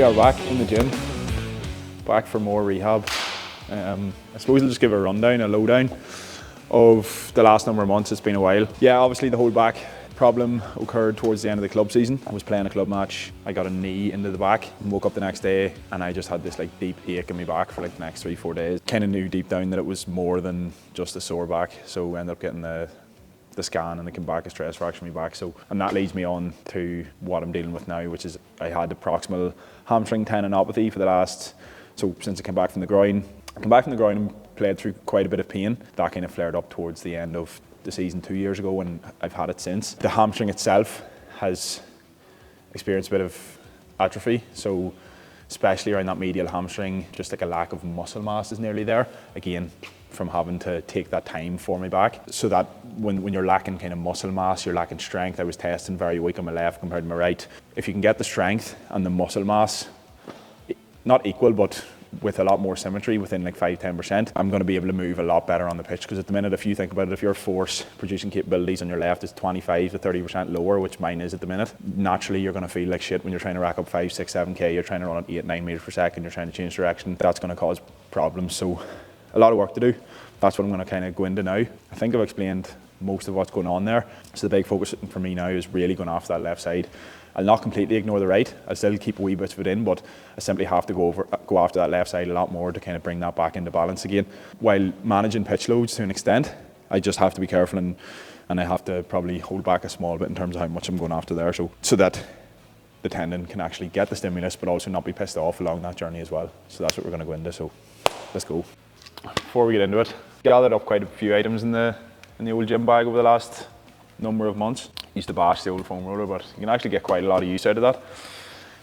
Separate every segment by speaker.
Speaker 1: We are back in the gym, back for more rehab. I suppose I'll just give a rundown, a lowdown of the last number of months. It's been a while. Yeah, obviously the whole back problem occurred towards the end of the club season. I was playing a club match, I got a knee into the back and woke up the next day and I just had this like deep ache in my back for like the next 3-4 days. Kind of knew deep down that it was more than just a sore back, so I ended up getting the scan and it came back a stress fracture in my back. So, and that leads me on to what I'm dealing with now, which is I had the proximal hamstring tendinopathy for the last, so since I came back from the groin. I came back from the groin and played through quite a bit of pain. That kind of flared up towards the end of the season 2 years ago, and I've had it since. The hamstring itself has experienced a bit of atrophy, so especially around that medial hamstring, just like a lack of muscle mass is nearly there. Again, from having to take that time for my back. So that when you're lacking kind of muscle mass, you're lacking strength. I was testing very weak on my left compared to my right. If you can get the strength and the muscle mass, not equal, but with a lot more symmetry within like 5-10%, I'm going to be able to move a lot better on the pitch. Because at the minute, if you think about it, if your force producing capabilities on your left is 25 to 30% lower, which mine is at the minute, naturally you're going to feel like shit when you're trying to rack up 5, 6, 7k, you're trying to run at 8-9 meters per second, you're trying to change direction. That's going to cause problems. So a lot of work to do. That's what I'm going to kind of go into now. I think I've explained most of what's going on there. So the big focus for me now is really going after that left side. I'll not completely ignore the right. I'll still keep a wee bit of it in, but I simply have to go after that left side a lot more to kind of bring that back into balance again. While managing pitch loads to an extent, I just have to be careful and I have to probably hold back a small bit in terms of how much I'm going after there, so that the tendon can actually get the stimulus, but also not be pissed off along that journey as well. So that's what we're going to go into. So let's go. Before we get into it, gathered up quite a few items in the old gym bag over the last number of months. Used to bash the old foam roller, but you can actually get quite a lot of use out of that.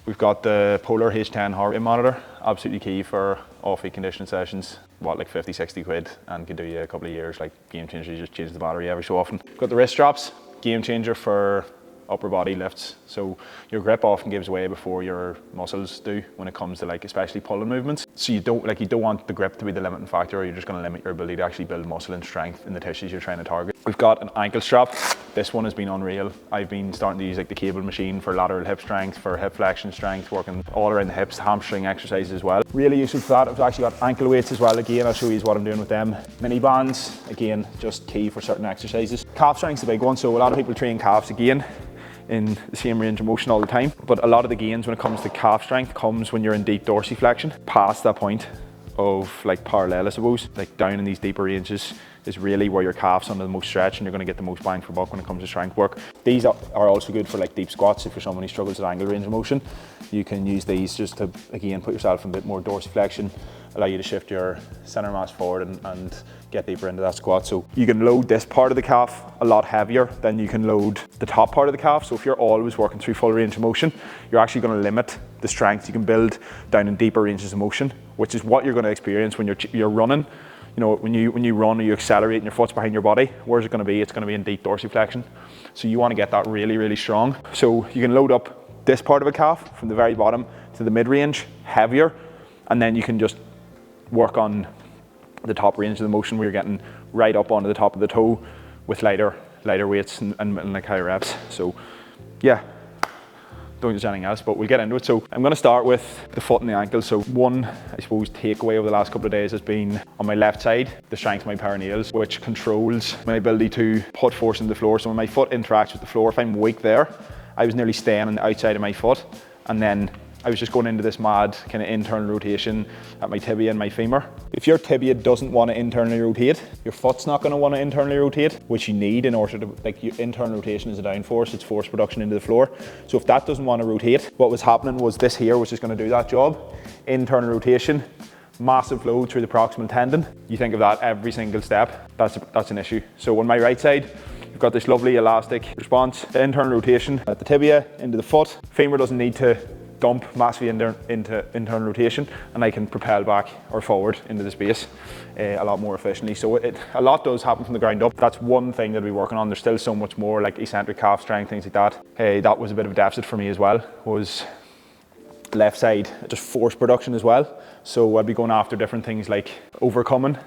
Speaker 1: We've got the Polar H10 heart rate monitor, absolutely key for off-peak conditioning sessions. What, like 50-60 quid, and can do you a couple of years, like game changer. You just change the battery every so often. Got the wrist straps, game changer for upper body lifts. So your grip often gives way before your muscles do when it comes to like especially pulling movements. So you don't want the grip to be the limiting factor, or you're just going to limit your ability to actually build muscle and strength in the tissues you're trying to target. We've got an ankle strap. This one has been unreal. I've been starting to use like the cable machine for lateral hip strength, for hip flexion strength, working all around the hips, hamstring exercises as well. Really useful for that. I've actually got ankle weights as well. Again, I'll show you what I'm doing with them. Mini bands, again, just key for certain exercises. Calf strength's a big one. So a lot of people train calves again in the same range of motion all the time, but a lot of the gains when it comes to calf strength comes when you're in deep dorsiflexion. Past that point of like parallel, I suppose, like down in these deeper ranges is really where your calf's under the most stretch and you're going to get the most bang for buck when it comes to strength work. These are also good for like deep squats. If you're someone who struggles with angle range of motion, you can use these just to, again, put yourself in a bit more dorsiflexion, allow you to shift your center mass forward and get deeper into that squat. So you can load this part of the calf a lot heavier than you can load the top part of the calf. So if you're always working through full range of motion, you're actually going to limit the strength you can build down in deeper ranges of motion, which is what you're going to experience when you're running. You know, when you run or you accelerate and your foot's behind your body, where's it going to be? It's going to be in deep dorsiflexion. So you want to get that really, really strong. So you can load up this part of a calf from the very bottom to the mid-range heavier, and then you can just work on the top range of the motion where you're getting right up onto the top of the toe with lighter weights and like higher reps. So yeah, don't use anything else, but we'll get into it. So I'm going to start with the foot and the ankle. So one, I suppose, takeaway over the last couple of days has been on my left side, the strength of my perineals, which controls my ability to put force into the floor. So when my foot interacts with the floor, if I'm weak there, I was nearly staying on the outside of my foot, and then I was just going into this mad kind of internal rotation at my tibia and my femur. If your tibia doesn't want to internally rotate, your foot's not going to want to internally rotate, which you need in order to, like, your internal rotation is a downforce, it's force production into the floor. So if that doesn't want to rotate, what was happening was this here, which is going to do that job. Internal rotation, massive load through the proximal tendon. You think of that every single step, that's an issue. So on my right side, you've got this lovely elastic response, internal rotation at the tibia into the foot. Femur doesn't need to dump massively into internal rotation, and I can propel back or forward into the space a lot more efficiently. So a lot does happen from the ground up. That's one thing that we're working on. There's still so much more, like eccentric calf strength, things like that. That was a bit of a deficit for me as well, was left side just force production as well. So I'd be going after different things like overcoming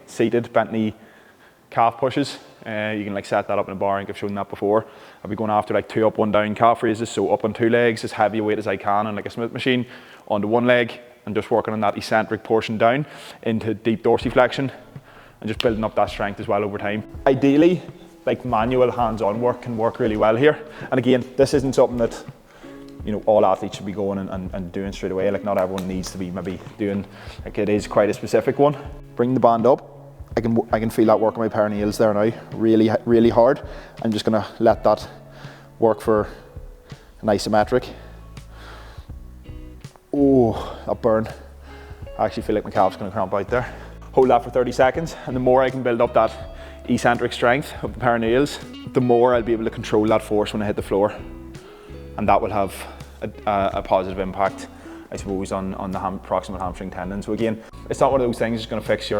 Speaker 1: seated bent knee calf pushes, You can like set that up in a bar. I think I've shown that before. I'll be going after like 2 up, 1 down calf raises, so up on 2 legs, as heavy a weight as I can on like a Smith machine, onto 1 leg, and just working on that eccentric portion down into deep dorsiflexion, and just building up that strength as well over time. Ideally, like manual hands-on work can work really well here. And again, this isn't something that, you know, all athletes should be going and doing straight away. Like not everyone needs to be maybe doing, like it is quite a specific one. Bring the band up. I can feel that work on my perineals there now, really, really hard. I'm just gonna let that work for an isometric. Oh, that burn. I actually feel like my calf's gonna cramp out there. Hold that for 30 seconds, and the more I can build up that eccentric strength of the perineals, the more I'll be able to control that force when I hit the floor. And that will have a positive impact, I suppose, on the proximal hamstring tendon. So again, it's not one of those things that's gonna fix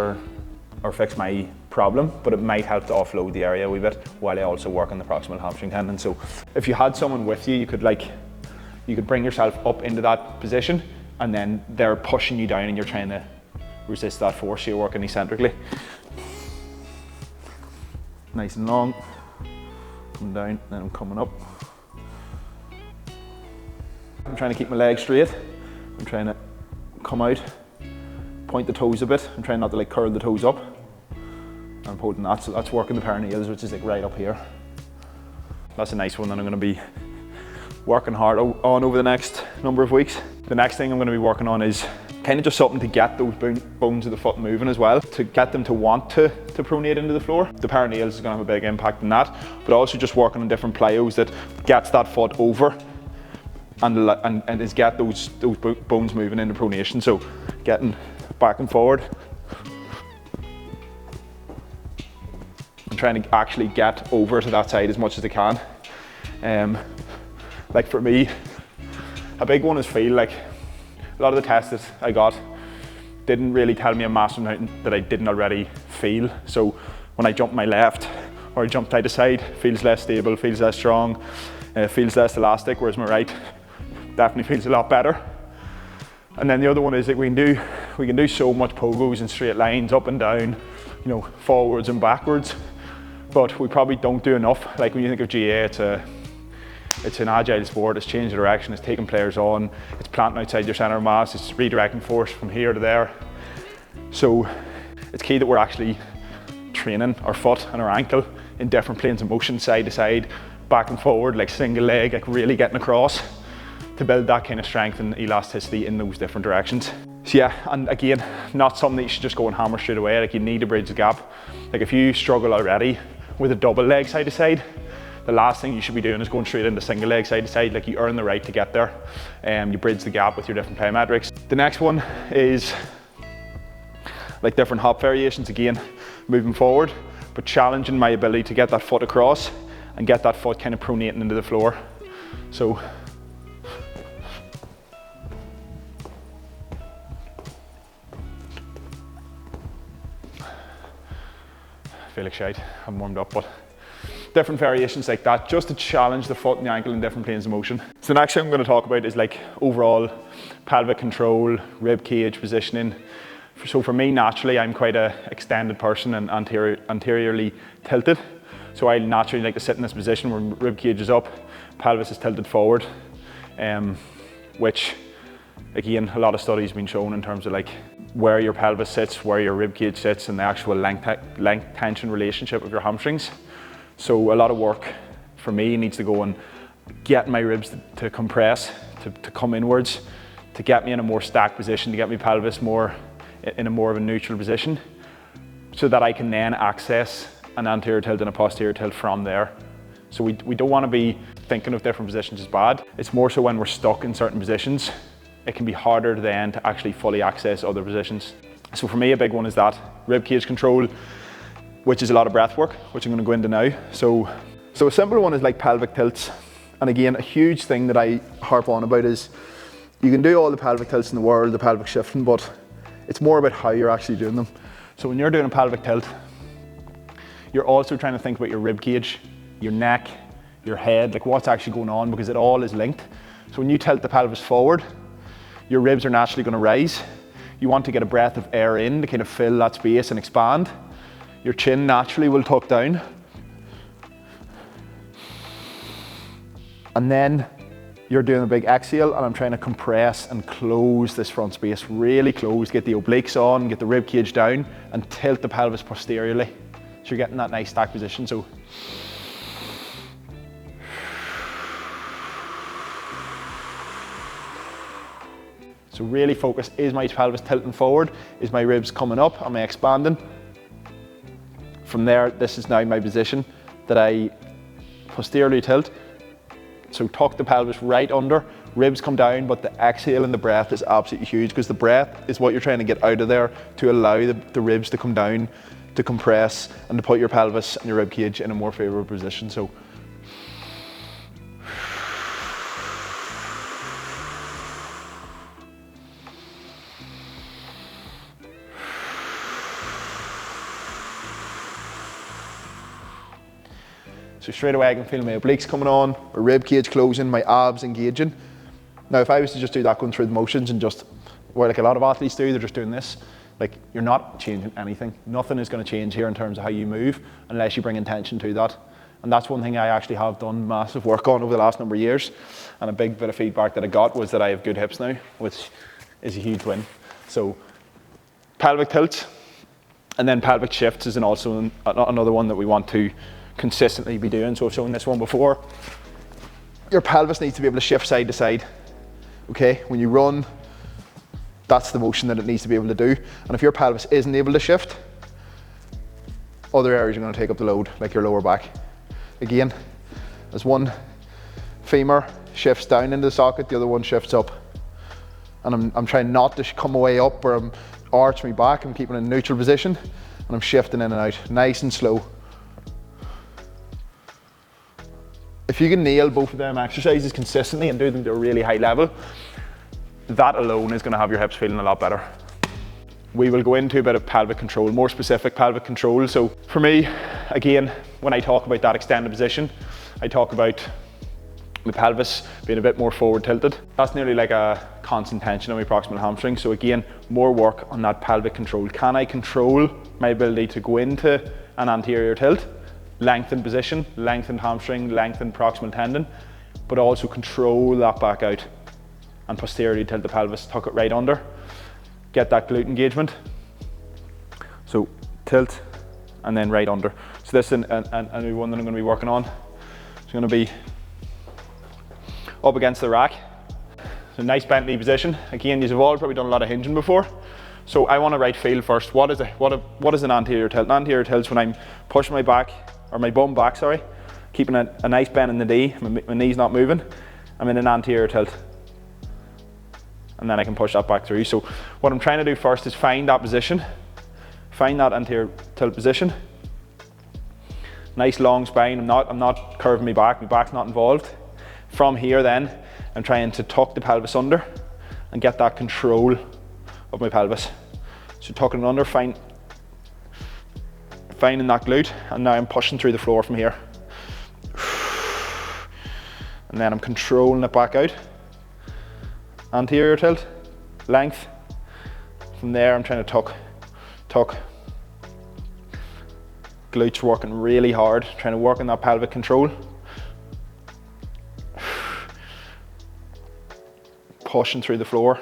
Speaker 1: my problem, but it might help to offload the area a wee bit while I also work on the proximal hamstring tendon. So if you had someone with you, you could bring yourself up into that position, and then they're pushing you down and you're trying to resist that force. You're working eccentrically. Nice and long. Come down, then I'm coming up. I'm trying to keep my legs straight. I'm trying to come out, point the toes a bit. I'm trying not to like curl the toes up. I'm holding that, so that's working the perineals, which is like right up here. That's a nice one that I'm going to be working hard on over the next number of weeks. The next thing I'm going to be working on is kind of just something to get those bones of the foot moving as well, to get them to want to pronate into the floor. The perineals is going to have a big impact on that, but also just working on different plyos that gets that foot over and is get those bones moving into pronation. So getting back and forward and trying to actually get over to that side as much as I can. Like for me, a big one is feel. Like a lot of the tests that I got didn't really tell me a massive amount that I didn't already feel. So when I jump my left or I jump side to side, feels less stable, feels less strong, feels less elastic, whereas my right definitely feels a lot better. And then the other one is that we can do so much pogos and straight lines up and down, you know, forwards and backwards, but we probably don't do enough. Like when you think of GAA, it's an agile sport, it's changing direction, it's taking players on, it's planting outside your centre of mass, it's redirecting force from here to there. So it's key that we're actually training our foot and our ankle in different planes of motion, side to side, back and forward, like single leg, like really getting across, to build that kind of strength and elasticity in those different directions. So yeah, and again, not something that you should just go and hammer straight away. Like you need to bridge the gap. Like if you struggle already with a double leg side to side, the last thing you should be doing is going straight into single leg side to side. Like you earn the right to get there. You bridge the gap with your different plyometrics. The next one is like different hop variations, again, moving forward, but challenging my ability to get that foot across and get that foot kind of pronating into the floor. So I feel like shite, I'm warmed up, but different variations like that, just to challenge the foot and the ankle in different planes of motion. So the next thing I'm going to talk about is like overall pelvic control, rib cage positioning. So for me, naturally, I'm quite a extended person and anteriorly tilted. So I naturally like to sit in this position where rib cage is up, pelvis is tilted forward, which again, a lot of studies have been shown in terms of like where your pelvis sits, where your rib cage sits, and the actual length tension relationship of your hamstrings. So a lot of work for me needs to go and get my ribs to compress, to come inwards, to get me in a more stacked position, to get my pelvis more in a more of a neutral position, so that I can then access an anterior tilt and a posterior tilt from there. So we don't want to be thinking of different positions as bad. It's more so when we're stuck in certain positions, it can be harder then to actually fully access other positions. So for me, a big one is that rib cage control, which is a lot of breath work, which I'm going to go into now. So a simple one is like pelvic tilts. And again, a huge thing that I harp on about is you can do all the pelvic tilts in the world, the pelvic shifting, but it's more about how you're actually doing them. So when you're doing a pelvic tilt, you're also trying to think about your rib cage, your neck, your head, like what's actually going on, because it all is linked. So when you tilt the pelvis forward, your ribs are naturally going to rise. You want to get a breath of air in to kind of fill that space and expand. Your chin naturally will tuck down, And then you're doing a big exhale, and I'm trying to compress and close this front space, really close, get the obliques on, get the rib cage down, and tilt the pelvis posteriorly. So you're getting that nice stack position. So really focus, is my pelvis tilting forward? Is my ribs coming up? Am I expanding? From there, this is now my position that I posteriorly tilt. So tuck the pelvis right under, ribs come down, but the exhale and the breath is absolutely huge, because the breath is what you're trying to get out of there to allow the ribs to come down, to compress, and to put your pelvis and your rib cage in a more favorable position. So straight away I can feel my obliques coming on, my rib cage closing, my abs engaging. Now if I was to just do that going through the motions and just, where like a lot of athletes do, they're just doing this, like you're not changing anything. Nothing is going to change here in terms of how you move unless you bring intention to that. And that's one thing I actually have done massive work on over the last number of years. And a big bit of feedback that I got was that I have good hips now, which is a huge win. So pelvic tilts, and then pelvic shifts is also another one that we want to consistently be doing. So I've shown this one before. Your pelvis needs to be able to shift side to side. Okay, when you run, that's the motion that it needs to be able to do. And if your pelvis isn't able to shift, other areas are going to take up the load, like your lower back. Again, as one femur shifts down into the socket, the other one shifts up. And I'm trying not to come away up, or I'm arch my back, I'm keeping in a neutral position, and I'm shifting in and out, nice and slow. If you can nail both of them exercises consistently and do them to a really high level, that alone is going to have your hips feeling a lot better. We will go into a bit of pelvic control, more specific pelvic control. So for me, again, when I talk about that extended position, I talk about the pelvis being a bit more forward tilted. That's nearly like a constant tension on my proximal hamstring. So again, more work on that pelvic control. Can I control my ability to go into an anterior tilt? Lengthened position, lengthened hamstring, lengthened proximal tendon, but also control that back out and posteriorly tilt the pelvis, tuck it right under, get that glute engagement. So tilt and then right under. So this is a new one that I'm going to be working on. It's going to be up against the rack. So nice bent knee position. Again, you've all probably done a lot of hinging before. So I want to right feel first. What is an anterior tilt? An anterior tilt is when I'm pushing my back, or my bum back, sorry, keeping a nice bend in the knee, my knee's not moving, I'm in an anterior tilt. And then I can push that back through. So what I'm trying to do first is find that position, find that anterior tilt position. Nice long spine, I'm not curving my back's not involved. From here then, I'm trying to tuck the pelvis under and get that control of my pelvis. So tucking it under, finding that glute, and now I'm pushing through the floor from here. And then I'm controlling it back out. Anterior tilt, length. From there I'm trying to tuck. Glutes working really hard, trying to work on that pelvic control. Pushing through the floor.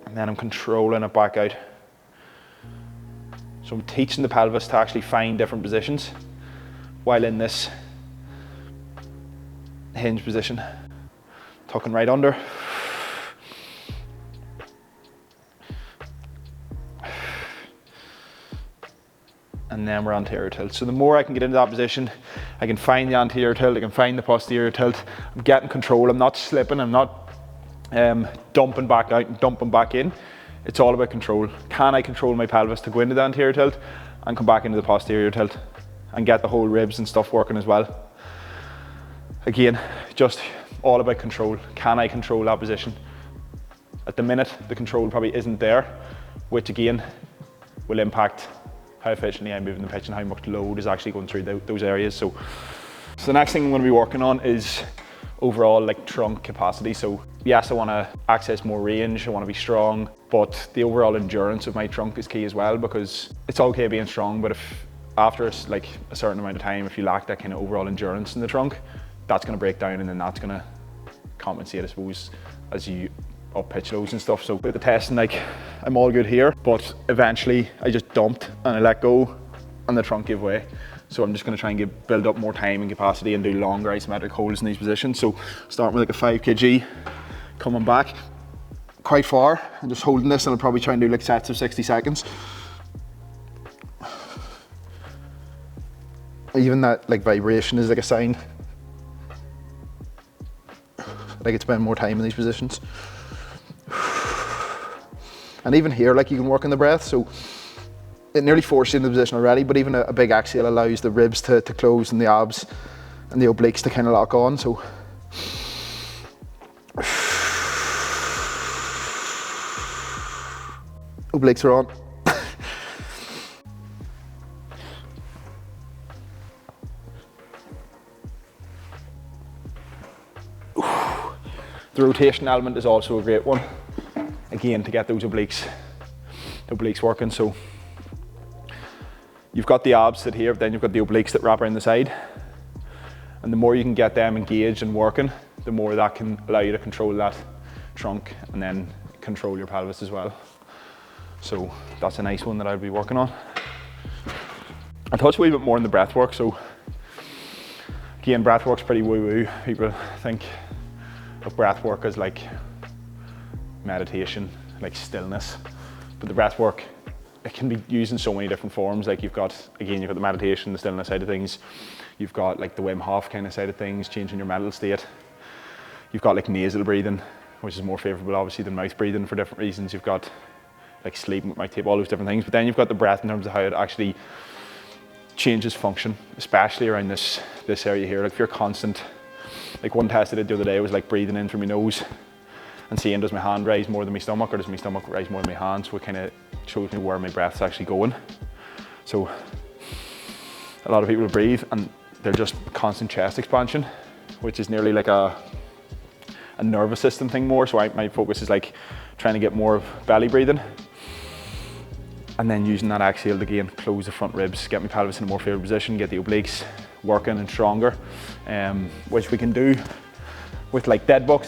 Speaker 1: And then I'm controlling it back out. So I'm teaching the pelvis to actually find different positions while in this hinge position. Tucking right under. And then we're anterior tilt. So the more I can get into that position, I can find the anterior tilt, I can find the posterior tilt. I'm getting control, I'm not slipping, I'm not dumping back out and dumping back in. It's all about control. Can I control my pelvis to go into the anterior tilt and come back into the posterior tilt and get the whole ribs and stuff working as well? Again, just all about control. Can I control that position? At the minute, the control probably isn't there, which again will impact how efficiently I'm moving the pitch and how much load is actually going through those areas. So the next thing I'm going to be working on is overall like trunk capacity. So yes, I want to access more range, I want to be strong, but the overall endurance of my trunk is key as well, because it's okay being strong, but if after like a certain amount of time, if you lack that kind of overall endurance in the trunk, that's going to break down, and then that's going to compensate, I suppose, as you up pitch loads and stuff. So with the testing, like, I'm all good here, but eventually I just dumped and I let go and the trunk gave way. So I'm just going to try and build up more time and capacity and do longer isometric holds in these positions. So starting with like a 5 kg, coming back quite far and just holding this, and I'll probably try and do like sets of 60 seconds. Even that like vibration is like a sign that I get to spend more time in these positions. And even here, like, you can work on the breath, so it nearly forced you in the position already, but even a big exhale allows the ribs to close and the abs and the obliques to kind of lock on. So obliques are on. The rotation element is also a great one, again, to get those obliques working. So you've got the abs sit here, but then you've got the obliques that wrap around the side, and the more you can get them engaged and working, the more that can allow you to control that trunk and then control your pelvis as well. So that's a nice one that I'll be working on. I'll touch a wee bit more on the breath work. So again, breath work's pretty woo-woo. People think of breath work as like meditation, like stillness, but the breath work, it can be used in so many different forms. Like you've got the meditation, the stillness side of things. You've got like the Wim Hof kind of side of things, changing your mental state. You've got like nasal breathing, which is more favorable obviously than mouth breathing for different reasons. You've got like sleeping with mouth tape, all those different things. But then you've got the breath in terms of how it actually changes function, especially around this area here. Like if you're constant, like one test I did the other day was like breathing in through my nose and seeing, does my hand rise more than my stomach, or does my stomach rise more than my hand? So it kind of shows me where my breath's actually going. So a lot of people breathe and they're just constant chest expansion, which is nearly like a nervous system thing more. So my focus is like trying to get more of belly breathing, and then using that exhale to again close the front ribs, get my pelvis in a more favorable position, get the obliques working and stronger, which we can do with like dead bug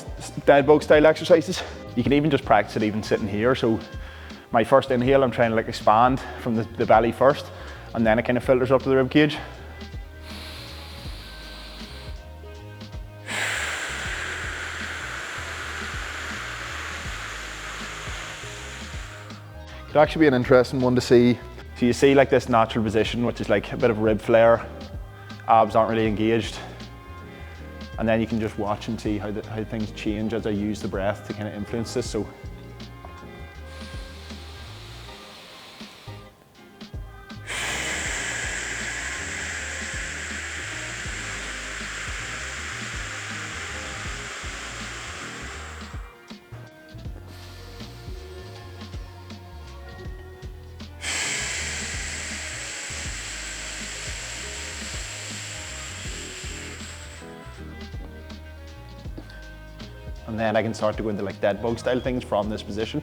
Speaker 1: style exercises. You can even just practice it even sitting here. So my first inhale, I'm trying to like expand from the belly first, and then it kind of filters up to the rib cage. Could actually be an interesting one to see. So you see like this natural position, which is like a bit of rib flare, abs aren't really engaged, and then you can just watch and see how things change as I use the breath to kind of influence this. So and then I can start to go into like dead bug style things from this position.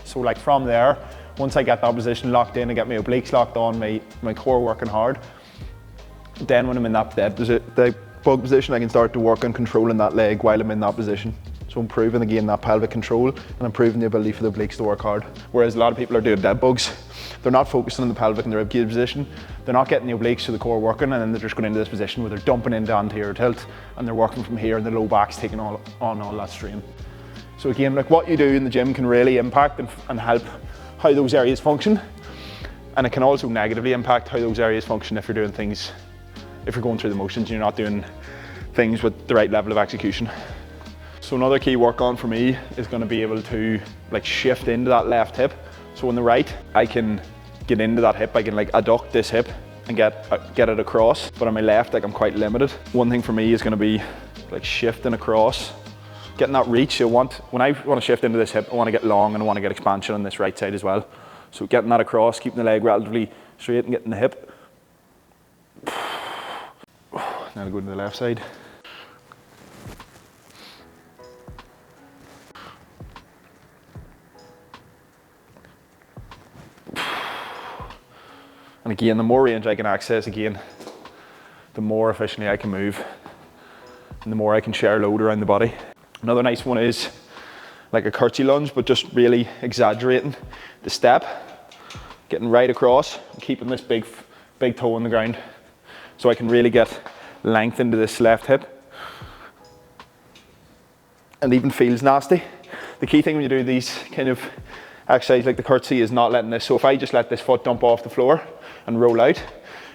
Speaker 1: So like from there, once I get that position locked in and get my obliques locked on, my core working hard, then when I'm in that dead bug position, I can start to work on controlling that leg while I'm in that position. So improving again that pelvic control and improving the ability for the obliques to work hard. Whereas a lot of people are doing dead bugs, they're not focusing on the pelvic and the rib cage position, they're not getting the obliques to the core working, and then they're just going into this position where they're dumping into anterior tilt and they're working from here and the low back's taking on all that strain. So again, like what you do in the gym can really impact and help how those areas function, and it can also negatively impact how those areas function if you're doing things, if you're going through the motions and you're not doing things with the right level of execution. So another key work on for me is going to be able to like shift into that left hip. So on the right, I can get into that hip, I can like adduct this hip and get it across, but on my left, like I'm quite limited. One thing for me is going to be like shifting across, getting that reach. When I want to shift into this hip, I want to get long and I want to get expansion on this right side as well. So getting that across, keeping the leg relatively straight and get in the hip. Now to go to the left side. And again, the more range I can access again, the more efficiently I can move and the more I can share load around the body. Another nice one is like a curtsy lunge, but just really exaggerating the step, getting right across and keeping this big toe on the ground so I can really get length into this left hip. And even feels nasty. The key thing when you do these kind of exercises like the curtsy is not letting this, so if I just let this foot dump off the floor and roll out,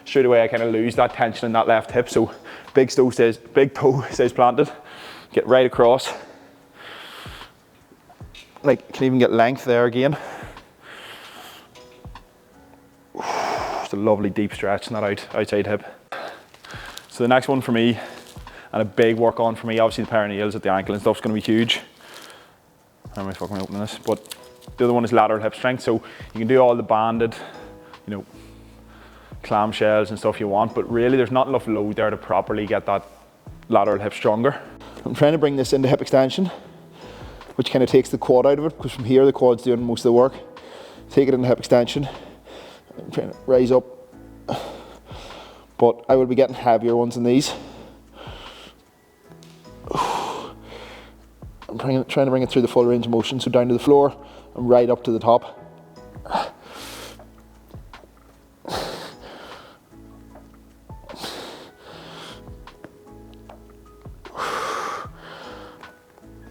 Speaker 1: straight away I kind of lose that tension in that left hip. So big toe stays planted, get right across. Like, can even get length there again. Just a lovely deep stretch in that outside hip. So the next one for me, and a big work on for me, obviously the perineals at the ankle and stuff's going to be huge. How am I fucking opening this? But the other one is lateral hip strength. So you can do all the banded, you know, clamshells and stuff you want, but really there's not enough load there to properly get that lateral hip stronger. I'm trying to bring this into hip extension, which kind of takes the quad out of it, because from here the quad's doing most of the work. Take it into hip extension. I'm trying to rise up, but I will be getting heavier ones than these. I'm trying to bring it through the full range of motion, so down to the floor and right up to the top.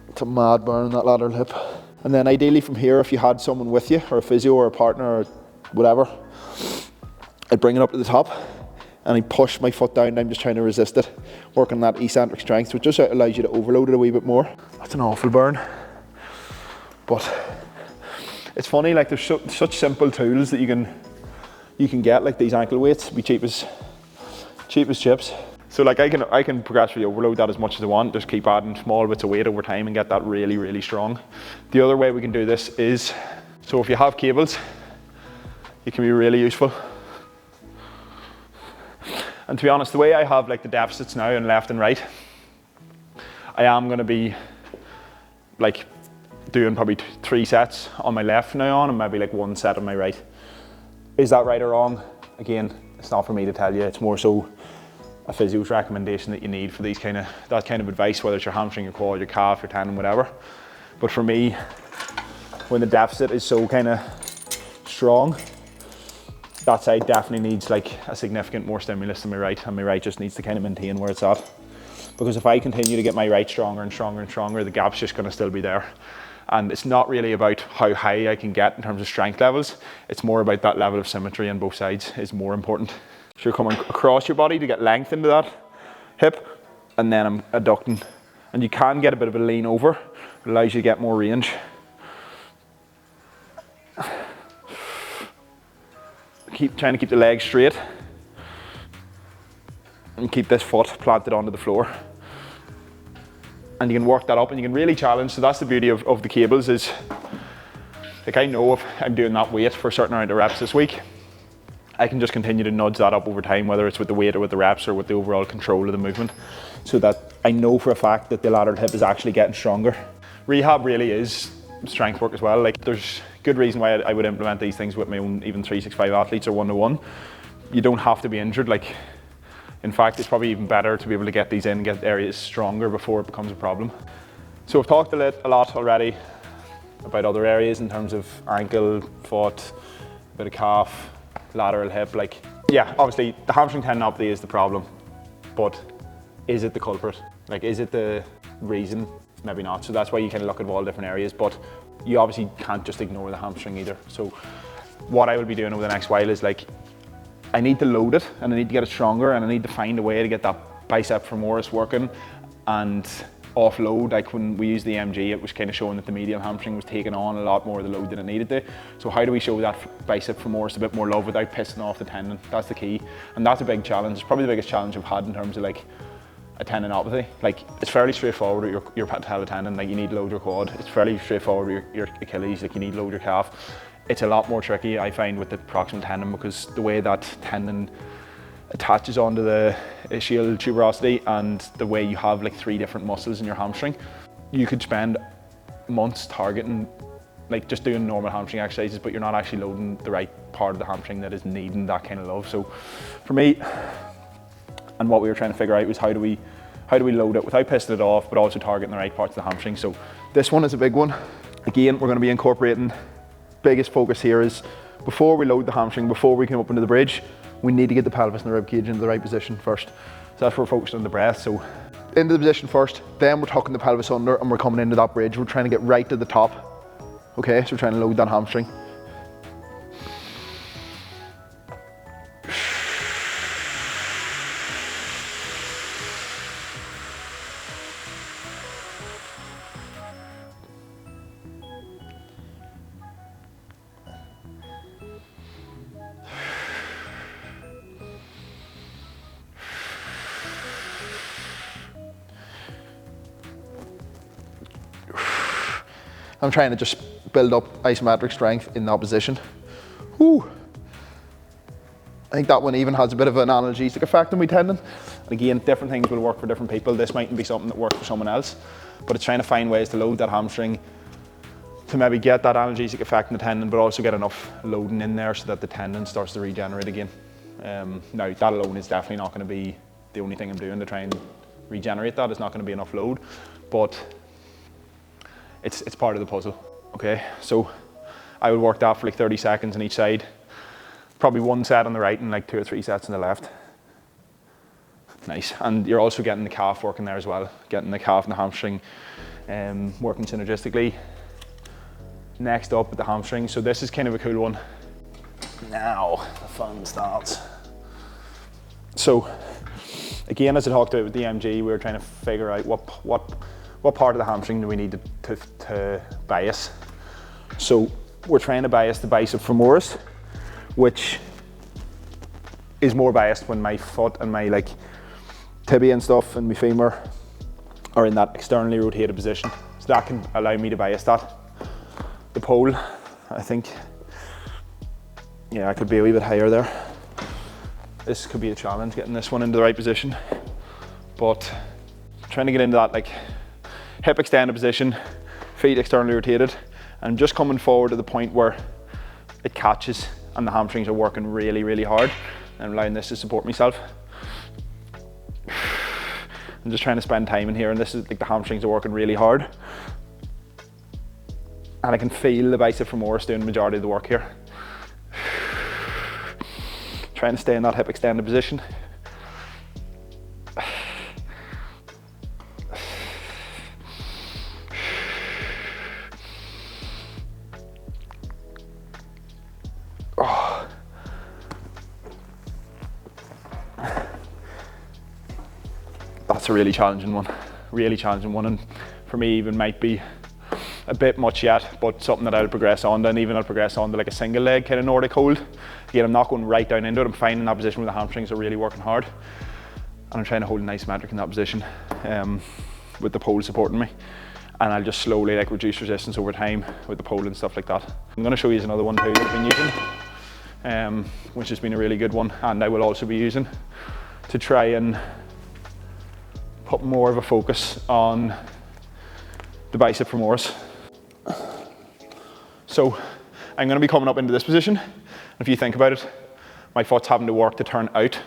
Speaker 1: It's a mad burn in that lateral hip. And then ideally from here, if you had someone with you, or a physio or a partner or whatever, I'd bring it up to the top and I push my foot down and I'm just trying to resist it, working that eccentric strength, which just allows you to overload it a wee bit more. That's an awful burn. But it's funny, like there's such simple tools that you can get, like these ankle weights, be cheap as chips. So like I can progressively overload that as much as I want, just keep adding small bits of weight over time and get that really, really strong. The other way we can do this is, so if you have cables, it can be really useful. And to be honest, the way I have like the deficits now in left and right, I am gonna be like doing probably 3 sets on my left from now on and maybe like 1 set on my right. Is that right or wrong? Again, it's not for me to tell you, it's more so a physio's recommendation that you need for that kind of advice, whether it's your hamstring, your quad, your calf, your tendon, whatever. But for me, when the deficit is so kind of strong, that side definitely needs like a significant more stimulus than my right, and my right just needs to kind of maintain where it's at. Because if I continue to get my right stronger and stronger and stronger, the gap's just going to still be there. And it's not really about how high I can get in terms of strength levels, it's more about that level of symmetry on both sides is more important. So you're coming across your body to get length into that hip, and then I'm adducting. And you can get a bit of a lean over, it allows you to get more range. Trying to keep the legs straight and keep this foot planted onto the floor. And you can work that up and you can really challenge. So that's the beauty of the cables is, like I know if I'm doing that weight for a certain amount of reps this week, I can just continue to nudge that up over time, whether it's with the weight or with the reps or with the overall control of the movement, so that I know for a fact that the lateral hip is actually getting stronger. Rehab really is strength work as well. Like there's good reason why I would implement these things with my own even 365 athletes or 1-to-1. You don't have to be injured. Like, in fact, it's probably even better to be able to get these in and get areas stronger before it becomes a problem. So I've talked a lot already about other areas in terms of ankle, foot, a bit of calf, lateral hip. Like, yeah, obviously the hamstring tendinopathy is the problem, but is it the culprit? Like, is it the reason? Maybe not. So that's why you kind of look at all different areas, but you obviously can't just ignore the hamstring either. So what I will be doing over the next while is like, I need to load it and I need to get it stronger and I need to find a way to get that bicep femoris working and offload. Like when we used the MG, it was kind of showing that the medial hamstring was taking on a lot more of the load than it needed to. So how do we show that bicep femoris a bit more love without pissing off the tendon? That's the key. And that's a big challenge. It's probably the biggest challenge I've had in terms of like a tendinopathy. Like it's fairly straightforward with your patellar tendon, like you need to load your quad. It's fairly straightforward with your Achilles, like you need to load your calf. It's a lot more tricky, I find, with the proximal tendon, because the way that tendon attaches onto the ischial tuberosity and the way you have like 3 different muscles in your hamstring, you could spend months targeting, like just doing normal hamstring exercises, but you're not actually loading the right part of the hamstring that is needing that kind of love. So for me, and what we were trying to figure out was how do we load it without pissing it off, but also targeting the right parts of the hamstring. So this one is a big one. Again, we're going to be incorporating, biggest focus here is before we load the hamstring, before we come up into the bridge, we need to get the pelvis and the rib cage into the right position first. So that's where we're focused on the breath. So into the position first, then we're tucking the pelvis under and we're coming into that bridge. We're trying to get right to the top. Okay, so we're trying to load that hamstring. I'm trying to just build up isometric strength in that position. Whew. I think that one even has a bit of an analgesic effect on my tendon. And again, different things will work for different people. This mightn't be something that works for someone else, but it's trying to find ways to load that hamstring to maybe get that analgesic effect in the tendon, but also get enough loading in there so that the tendon starts to regenerate again. Now, that alone is definitely not going to be the only thing I'm doing to try and regenerate that. It's not going to be enough load, but it's part of the puzzle. Okay, so I would work that for like 30 seconds on each side. Probably 1 set on the right and like 2 or 3 sets on the left. Nice. And you're also getting the calf working there as well, getting the calf and the hamstring working synergistically. Next up with the hamstring. So this is kind of a cool one. Now the fun starts. So again, as I talked about with the MG, we were trying to figure out what part of the hamstring do we need to bias. So we're trying to bias the bicep femoris, which is more biased when my foot and my like tibia and stuff and my femur are in that externally rotated position. So that can allow me to bias that. The pole, I think, yeah, I could be a wee bit higher there. This could be a challenge, getting this one into the right position. But trying to get into that like hip extended position, feet externally rotated, and just coming forward to the point where it catches and the hamstrings are working really, really hard, and allowing this to support myself. I'm just trying to spend time in here, and this is like the hamstrings are working really hard. And I can feel the bicep femoris doing the majority of the work here. Trying to stay in that hip extended position. Oh. That's a really challenging one, and for me even might be a bit much yet, but something that I'll progress on to, and even I'll progress on to like a single leg kind of Nordic hold. Again, I'm not going right down into it. I'm finding that position where the hamstrings are really working hard, and I'm trying to hold an isometric in that position with the pole supporting me, and I'll just slowly like reduce resistance over time with the pole and stuff like that. I'm going to show you another one too that I've been using, which has been a really good one, and I will also be using to try and put more of a focus on the bicep femoris. So I'm going to be coming up into this position. If you think about it, my foot's having to work to turn out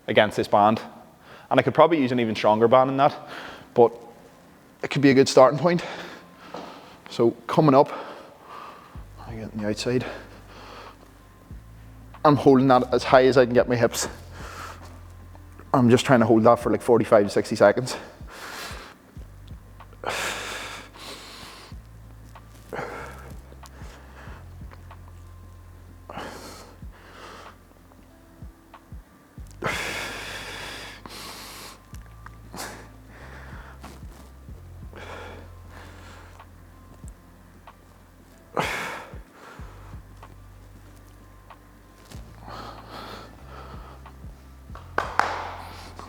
Speaker 1: against this band. And I could probably use an even stronger band than that, but it could be a good starting point. So coming up, I get on the outside. I'm holding that as high as I can get my hips. I'm just trying to hold that for like 45 to 60 seconds.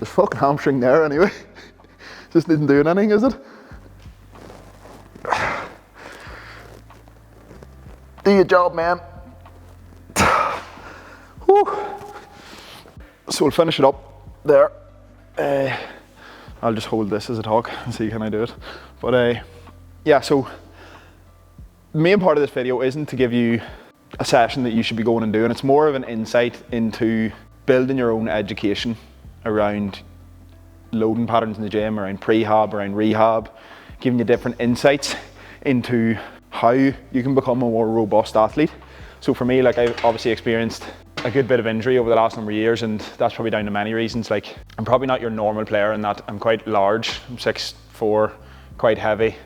Speaker 1: There's fucking hamstring there anyway. Just isn't doing anything, is it? Do your job, man. Whew. So we'll finish it up there. I'll just hold this as I talk and see can I do it. But yeah, so the main part of this video isn't to give you a session that you should be going and doing. It's more of an insight into building your own education around loading patterns in the gym, around prehab, around rehab, giving you different insights into how you can become a more robust athlete. So for me, like, I've obviously experienced a good bit of injury over the last number of years, and that's probably down to many reasons. Like, I'm probably not your normal player in that I'm quite large, I'm 6'4", quite heavy,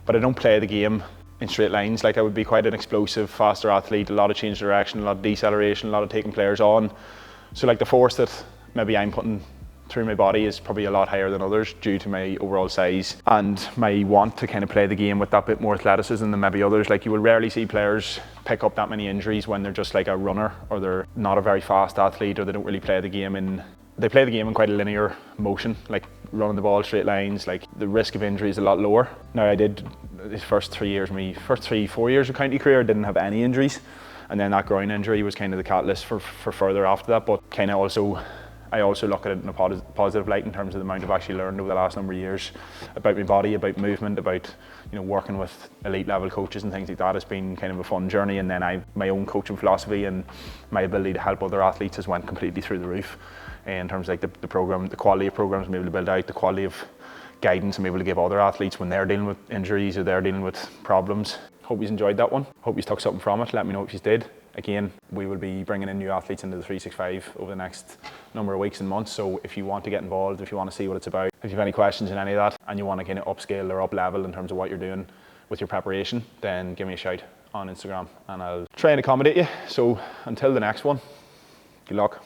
Speaker 1: but I don't play the game in straight lines. Like, I would be quite an explosive, faster athlete, a lot of change of direction, a lot of deceleration, a lot of taking players on. So like the force that maybe I'm putting through my body is probably a lot higher than others due to my overall size and my want to kind of play the game with that bit more athleticism than maybe others. Like, you will rarely see players pick up that many injuries when they're just like a runner, or they're not a very fast athlete, or they don't really play the game in, they play the game in quite a linear motion, like running the ball straight lines. Like, the risk of injury is a lot lower. Now, I did these first 3 years, my first 3-4 years of county career, I didn't have any injuries, and then that groin injury was kind of the catalyst for further after that. But kind of also, I also look at it in a positive light in terms of the amount I've actually learned over the last number of years about my body, about movement, about, you know, working with elite level coaches and things like that. It's been kind of a fun journey, and then my own coaching philosophy and my ability to help other athletes has went completely through the roof in terms of like the program, the quality of programs I'm able to build out, the quality of guidance I'm able to give other athletes when they're dealing with injuries or they're dealing with problems. Hope you enjoyed that one. Hope you took something from it. Let me know if you did. Again, we will be bringing in new athletes into the 365 over the next number of weeks and months. So if you want to get involved, if you want to see what it's about, if you have any questions in any of that, and you want to kind of upscale or up level in terms of what you're doing with your preparation, then give me a shout on Instagram and I'll try and accommodate you. So until the next one, good luck.